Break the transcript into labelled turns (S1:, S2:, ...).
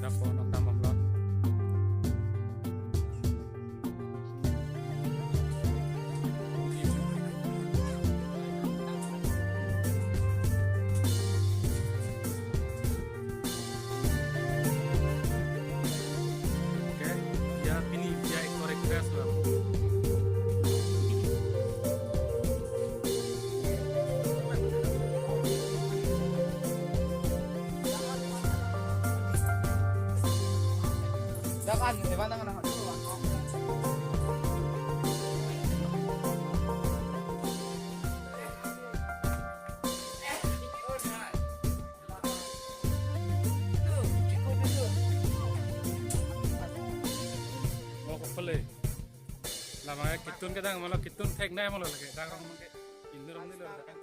S1: Dapo ng tamang lot. Oke, ya ini dia ekor grass lah.
S2: Dakan, di mana kan?
S1: Mau ke pele. Lama kitun kadang malah kitun tek naik malah lagi. Kadang orang mungkin indur ini loh kan.